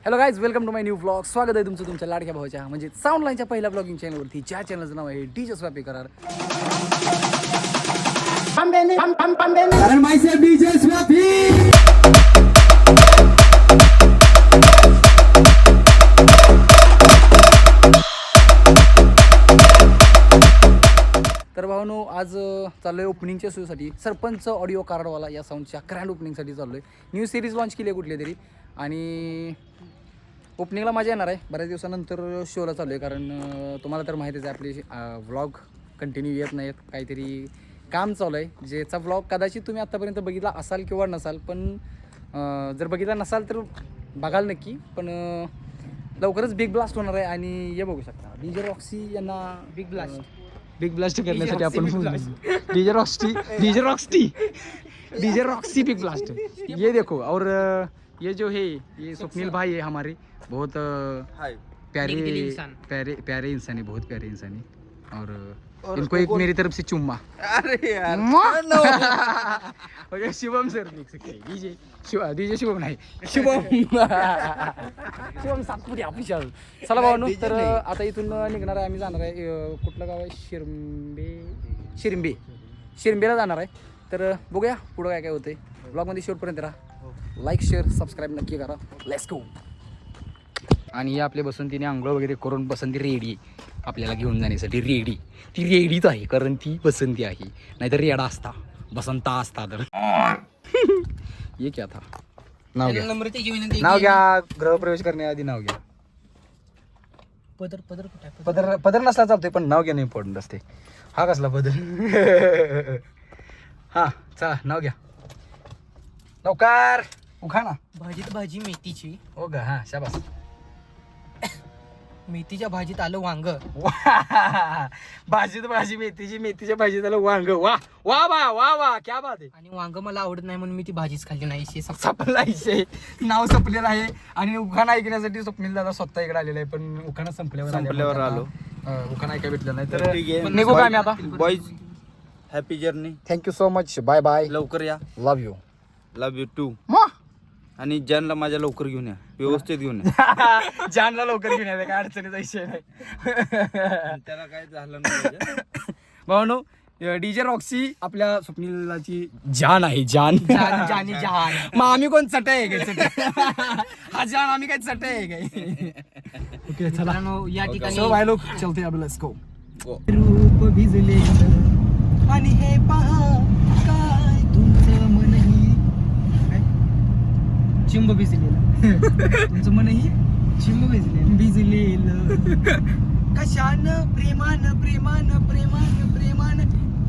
Hello guys, welcome to my new vlog. स्वागत आहे तुमचं तुमच्या लाडक्या भावाच्या म्हणजे साऊंडलाईनच्या पहिल्या ब्लॉगिंग चॅनलवरती, ज्या चॅनलचं नाव आहे डीजे स्वापी करार. कारण माहिती डीजे स्वापी. तर भावानो, आज चाललो आहे ओपनिंगच्या शोसाठी. सरपंच ऑडिओ कार्डवाला या साऊंडच्या ग्रँड ओपनिंगसाठी चाललो आहे. न्यू सिरीज लॉन्च केली आहे कुठली तरी, आणि ओपनिंगला मजा येणार आहे. बऱ्याच दिवसानंतर शोला चाललो आहे, कारण तुम्हाला तर माहितीच आहे आपली व्लॉग कंटिन्यू येत नाहीत. काहीतरी काम चालू आहे, ज्याचा व्लॉग कदाचित तुम्ही आत्तापर्यंत बघितला असाल किंवा नसाल, पण जर बघितला नसाल तर बघाल नक्की. पण लवकरच बिग ब्लास्ट होणार आहे, आणि हे बघू शकता डीजे रॉक्सी यांना बिग ब्लास्ट करण्यासाठी आपण डीजे रॉक्सी बिग ब्लास्ट. ये देखो, और ये जो है ये स्वप्निल भाई है हमारे, बहुत प्यारे इंसान है, बहुत प्यारे इंसान है. और इनको एक मेरी तरफ से चुम्मा. अरे यार ओके, शिवम सर देख सकते हैं. डीजे शिवम नाही, शिवम सातपुते ऑफिशियल. चला भावांनो, तर आता इथून निघणार आहे. आम्ही जाणार आहे, कुठलं गाव आहे, शिरंबेला जाणार आहे. तर बघूया पुढं काय काय होतंय. ब्लॉगमध्ये शेवटपर्यंत राहा. लाईक शेअर सबस्क्राईब नक्की करा. Let's go. आणि या आपल्या बसंतीने आंघोळ वगैरे करून बसंती रेडी आपल्याला घेऊन जाण्यासाठी. ती रेडीच आहे, कारण ती बसंती आहे. नाहीतर रेडा असता, बसंता असता. तर ये क्या था, नाव घ्या गृहप्रवेश करण्याआधी नाव घ्या. पदर नसला चालतोय, पण नाव घेणं इम्पॉर्टंट असते. हा कसला पदर. हा चला, नाव घ्या लवकर. उखा ना. भाजी मेथीची. हो ग, हा शाबास. मेथीच्या भाजीत आलं वांग. भाजी मेथीच्या भाजीत आलं वांग. वा वा वा वा वा, क्या बात आहे. आणि वांग मला आवडत नाही म्हणून मी ती भाजीच खाल्ली नाही. संपला इशे, नाव संपलेलं आहे. आणि उखाणा ऐकण्यासाठी स्वप्नील दादा स्वतः इकडे आलेला आहे, पण उखाणा संपल्यावर आलो. उखाणा ऐका भेटलं नाही, तर निघू का आम्ही आता. Boys, happy journey. Thank you so much. Bye bye. लवकर या. Love you. Love you too. आणि जानला माझ्या लवकर घेऊन या, व्यवस्थित घेऊन या. जानला लवकर घेऊन यायचं, काय अडचणीचा विषय नाही. त्याला काय झालं नाही. भावनो, डीजे रॉक्सी आपल्या स्वप्नीलाची जान आहे. जान. मग आम्ही कोण चट आहे काय? हा जान आम्ही काय चट आहे काय? ओके चला, या ठिकाणी सो भाई लोग चलते अब, लेट्स गो. रूप भिजले आणि हे पहा काय तुमचं मनही चिंब भिजलेलं. तुमचं मनही चिंब भिजलेलं. कशानं प्रेमान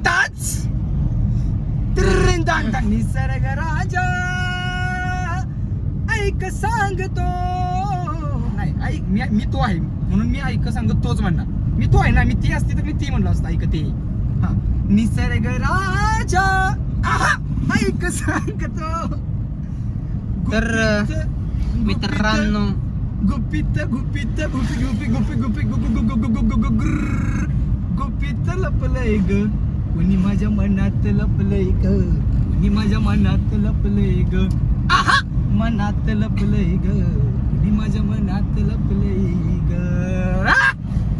ताच निसर्ग राजा ऐक सांगतो. नाही ऐक, मी तो आहे म्हणून मी ऐक सांगतो तोच म्हणणार. मी तो आहे ना, मी ती असते तर मी ती म्हणलो असतं ऐकते. हा, निसर्ग राजा ऐक सांगतो. तर मित्रांनो, गुपित लपलय ग, कुणी माझ्या मनात लपलय ग, कुणी माझ्या मनात लपलय ग, मनात लपलय ग, कुणी माझ्या मनात लपलय ग.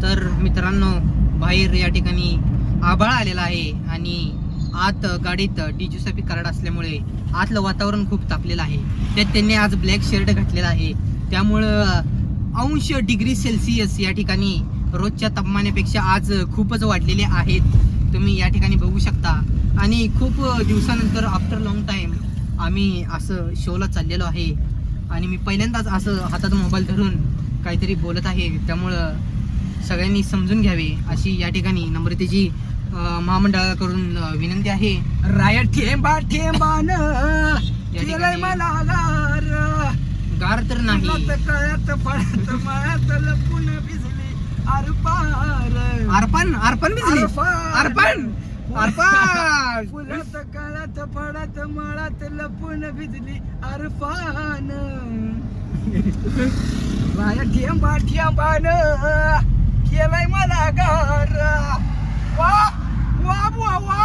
तर मित्रांनो, बाहेर या ठिकाणी आभाळ आलेला आहे, आणि आत गाडीत डीजे स्वापी कार्ड असल्यामुळे आतलं वातावरण खूप तापलेलं आहे. त्यात त्यांनी आज ब्लॅक शर्ट घातलेला आहे, त्यामुळं -°C या ठिकाणी रोजच्या तापमानापेक्षा आज खूपच वाढलेले आहेत. तुम्ही या ठिकाणी बघू शकता. आणि खूप दिवसानंतर आफ्टर लॉंग टाईम आम्ही असं शोला चाललेलो आहे, आणि मी पहिल्यांदाच असं हातात मोबाईल धरून काहीतरी बोलत आहे. त्यामुळं सगळ्यांनी समजून घ्यावे अशी या ठिकाणी नम्रतेची महामंडळाकडून विनंती आहे. राया ठेंबा केलंय मला गार तर नाही, कळत पडत मायात लपून भिजली अर्पण भिजली. फुलत कळत पडत मळात लपून भिजली अर्पान. राया ठेंबान केलंय मला गार. वा वा वा वा.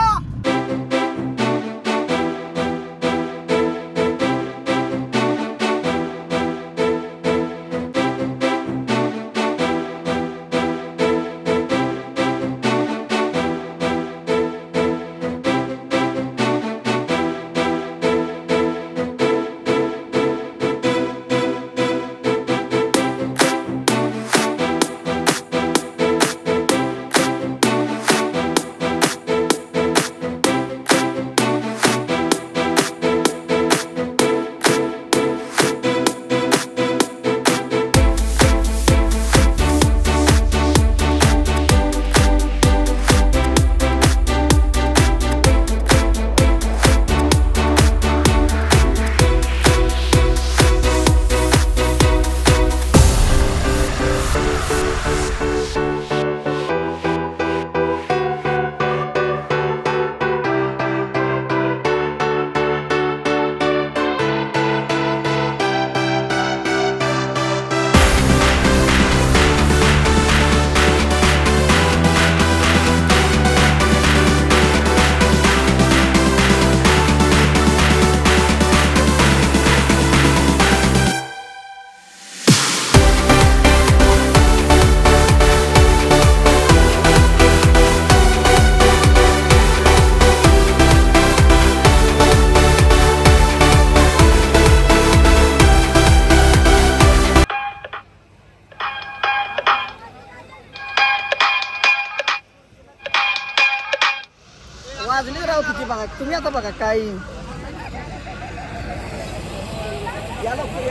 तुम्ही आता बघा काय या लवकर.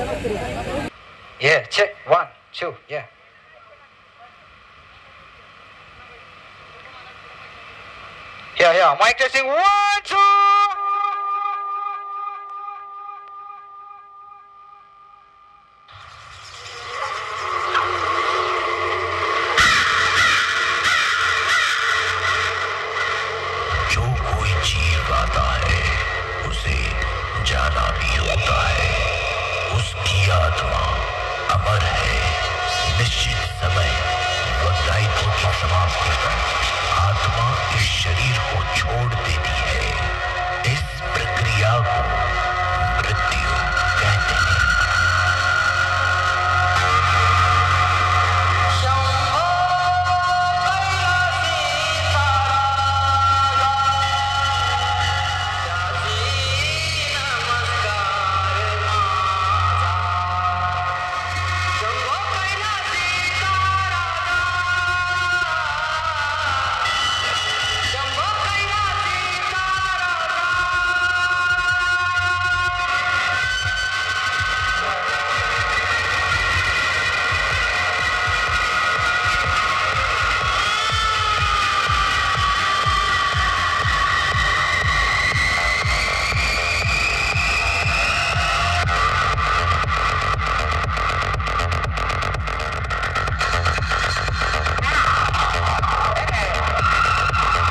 Yeah, check. 1, 2, yeah. Yeah. Mic testing. 1, 2. जो कोई जीव आता है उसे जाना भी होता है. उसकी आत्मा अमर है. निश्चित समय व दायित्व की समाप्ति पर आत्मा इस शरीर को छोड़ देती है. इस प्रक्रिया को मृत्यु कहते हैं.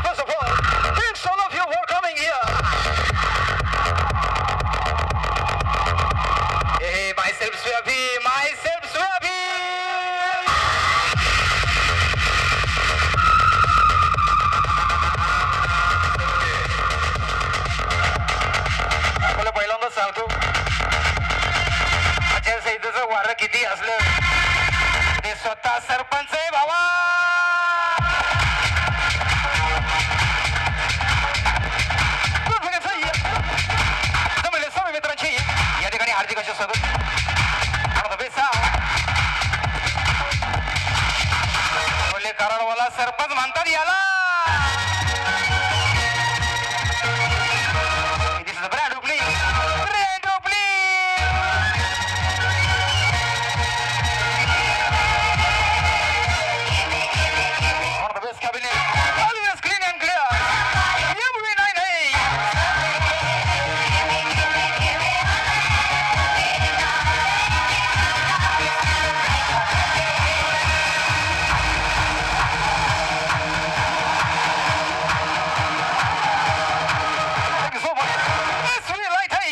First of all, thanks all of you for coming here. Hey, myself Swabhi. मला पहिल्यांदाच सांगतो, आचारसंहितेचं वारं किती असलं ते स्वतः सरपंच आहे भावा. जमले सर्व मित्रांची या ठिकाणी हार्दिक असे स्वागत. बोलले कराडवाला सरपंच म्हणतात याला. This is a brand opening. Brand opening. One of the best cabinet. Always clean and clear. MV9. Thank you so much. It's really light, hey.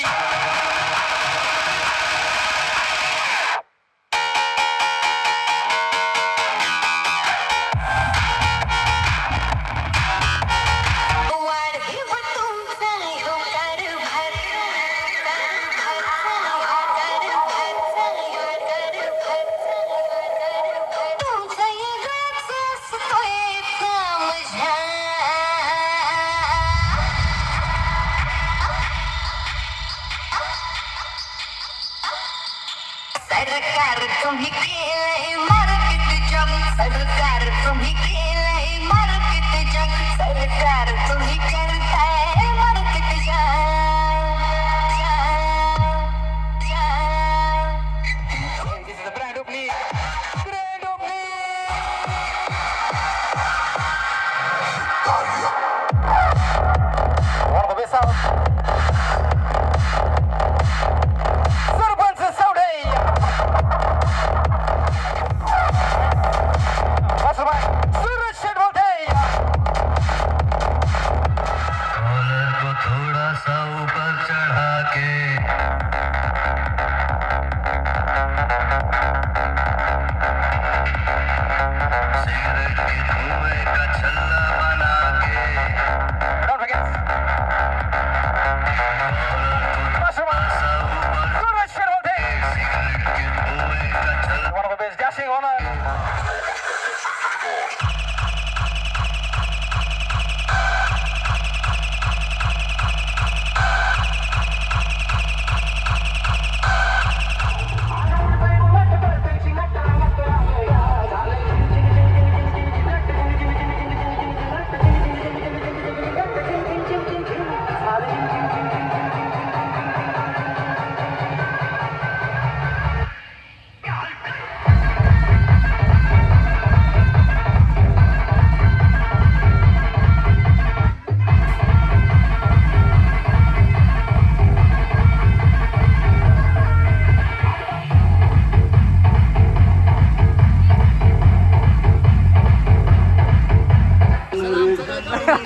सरकार तुम्ही केलंय मार्केट जग. सरकार तुम्ही केलंय मार्केट जग. सरकार तुम्ही करताय market This is a brand opening. Brand opening. One of the best sounds. Sarpanch Saudai. Mastermind Suraj Shetwalde.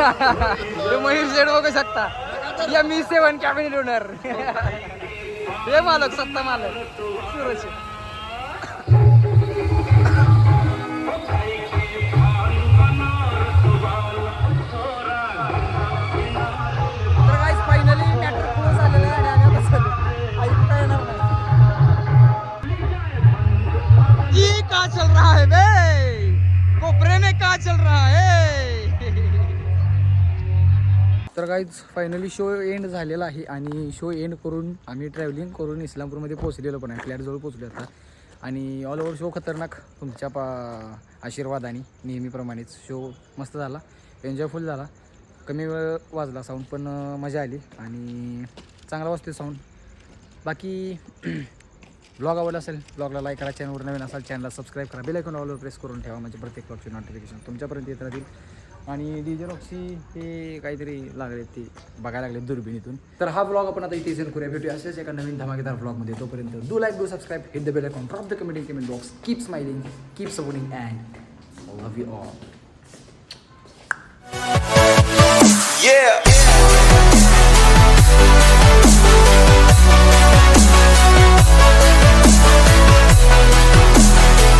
हे मयूर शेड बघू शकता M7 कॅबिनेट ओनर हे मालक सत्ता मालक सूरज. तर गाईस फायनली मॅटर क्लोज झालेलं आहे आणि आम्ही आता चाललो. ऐकता येणार नाही. ये का चल रहा है बे कोपरे में का चल रहा है. तर गाईज फायनली शो एंड झालेला आहे आणि शो एंड करून आम्ही ट्रॅव्हलिंग करून इस्लामपूरमध्ये पोहोचलेलो पण आहे. फ्लॅटजवळ पोहोचलो आता आणि ऑल ओव्हर शो खतरनाक तुमच्या आशीर्वादाने नेहमीप्रमाणेच शो मस्त झाला, एन्जॉयफुल झाला. कमी वेळ वाजला साऊंड पण मजा आली आणि चांगला वाजते साऊंड. बाकी ब्लॉग आवडला असेल ब्लॉगला लाईक करा, चॅनलवर नवीन असाल चॅनलला सबस्क्राईब करा, बेल आयकॉन ऑलवर प्रेस करून ठेवा म्हणजे प्रत्येक ब्लॉगची नोटिफिकेशन तुमच्यापर्यंत येत राहतील. आणि DJ रॉक्सी हे काहीतरी लागले ते बघायला लागले दुर्बिणीतून. तर हा ब्लॉग आपण आता इथे सेंड करूया. भेटूया असेच एका नवीन धमाकेदार ब्लॉगमध्ये. तोपर्यंत do like, do subscribe, hit the bell icon, drop the comment box, keep smiling, keep supporting and love you all. Yeah.